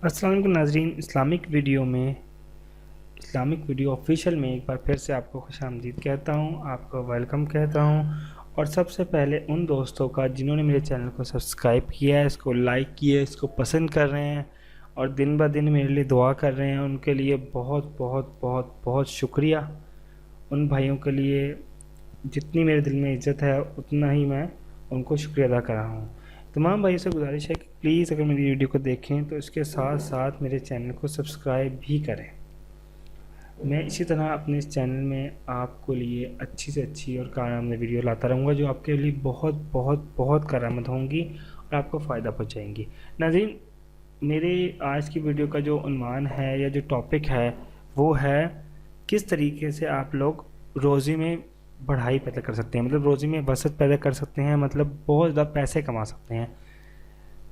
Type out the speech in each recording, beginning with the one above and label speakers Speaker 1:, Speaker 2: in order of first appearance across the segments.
Speaker 1: السلام علیکم ناظرین، اسلامک ویڈیو آفیشیل میں ایک بار پھر سے آپ کو خوش آمدید کہتا ہوں، آپ کو ویلکم کہتا ہوں۔ اور سب سے پہلے ان دوستوں کا جنہوں نے میرے چینل کو سبسکرائب کیا ہے، اس کو لائک کیا ہے، اس کو پسند کر رہے ہیں اور دن بہ دن میرے لیے دعا کر رہے ہیں، ان کے لیے بہت بہت بہت بہت شکریہ۔ ان بھائیوں کے لیے جتنی میرے دل میں عزت ہے اتنا ہی میں ان کو شکریہ ادا کر رہا ہوں۔ تمام بھائیوں سے گزارش ہے کہ پلیز اگر میری ویڈیو کو دیکھیں تو اس کے ساتھ ساتھ میرے چینل کو سبسکرائب بھی کریں۔ میں اسی طرح اپنے اس چینل میں آپ کو لیے اچھی سے اچھی اور کارآمد ویڈیو لاتا رہوں گا جو آپ کے لیے بہت بہت بہت کارآمد ہوں گی اور آپ کو فائدہ پہنچائیں گی۔ ناظرین، میرے آج کی ویڈیو کا جو عنوان ہے یا جو ٹاپک ہے وہ ہے کس طریقے سے آپ لوگ روزی میں بڑھائی پیدا کر سکتے ہیں، مطلب روزی میں وسعت پیدا کر سکتے ہیں، مطلب بہت زیادہ پیسے کما سکتے ہیں۔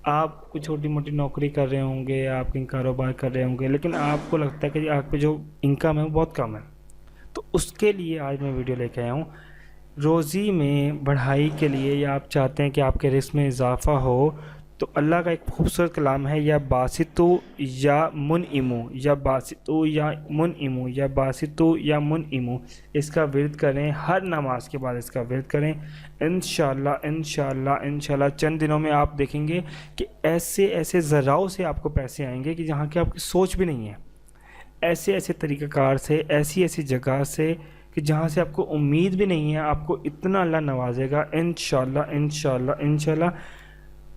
Speaker 1: آپ کوئی چھوٹی موٹی نوکری کر رہے ہوں گے، آپ کہیں کاروبار کر رہے ہوں گے، لیکن آپ کو لگتا ہے کہ آپ پہ جو انکم ہے وہ بہت کم ہے، تو اس کے لیے آج میں ویڈیو لے کے آیا ہوں۔ روزی میں بڑھائی کے لیے یا آپ چاہتے ہیں کہ آپ کے رزق میں اضافہ ہو تو اللہ کا ایک خوبصورت کلام ہے، یا باسطو یا منعمو، یا باسطو یا منعمو، یا باسطو یا منعمو، اس کا ورد کریں، ہر نماز کے بعد اس کا ورد کریں۔ انشاءاللہ چند دنوں میں آپ دیکھیں گے کہ ایسے ذراؤں سے آپ کو پیسے آئیں گے کہ جہاں کی آپ کی سوچ بھی نہیں ہے، ایسے طریقہ کار سے، ایسی جگہ سے کہ جہاں سے آپ کو امید بھی نہیں ہے، آپ کو اتنا اللہ نوازے گا انشاءاللہ،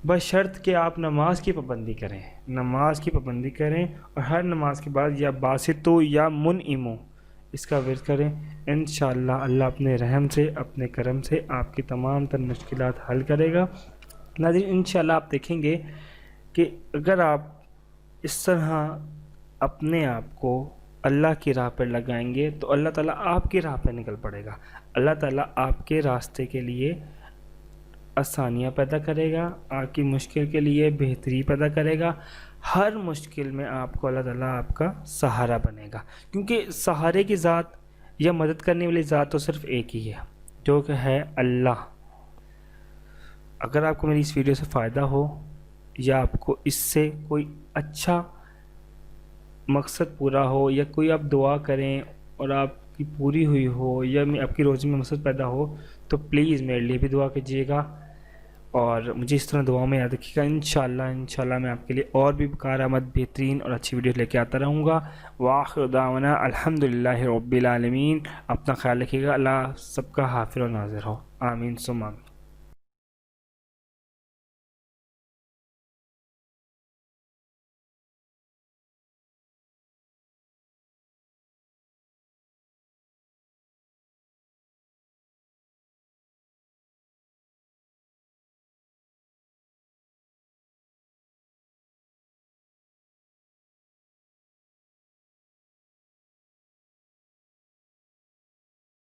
Speaker 1: بشرط کہ آپ نماز کی پابندی کریں اور ہر نماز کے بعد یا باسطو یا منعمو اس کا ورد کریں۔ انشاءاللہ اللہ اپنے رحم سے، اپنے کرم سے آپ کی تمام تر مشکلات حل کرے گا۔ ناظرین، انشاءاللہ آپ دیکھیں گے کہ اگر آپ اس طرح اپنے آپ کو اللہ کی راہ پر لگائیں گے تو اللہ تعالیٰ آپ کی راہ پر نکل پڑے گا، اللہ تعالیٰ آپ کے راستے کے لیے آسانیاں پیدا کرے گا، آپ کی مشکل کے لیے بہتری پیدا کرے گا، ہر مشکل میں آپ کو اللہ تعالیٰ آپ کا سہارا بنے گا، کیونکہ سہارے کی ذات یا مدد کرنے والی ذات تو صرف ایک ہی ہے جو کہ ہے اللہ۔ اگر آپ کو میری اس ویڈیو سے فائدہ ہو یا آپ کو اس سے کوئی اچھا مقصد پورا ہو یا کوئی آپ دعا کریں اور آپ کی پوری ہوئی ہو یا آپ کی روزی میں مقصد پیدا ہو تو پلیز میرے لیے بھی دعا کیجیے گا اور مجھے اس طرح دعاؤں میں یاد رکھیے گا۔ انشاءاللہ میں آپ کے لیے اور بھی کارآمد بہترین اور اچھی ویڈیو لے کے آتا رہوں گا۔ وآخر دعوانا الحمدللہ رب العالمین۔ اپنا خیال رکھیے گا، اللہ سب کا حافظ و ناظر ہو، آمین ثم آمین۔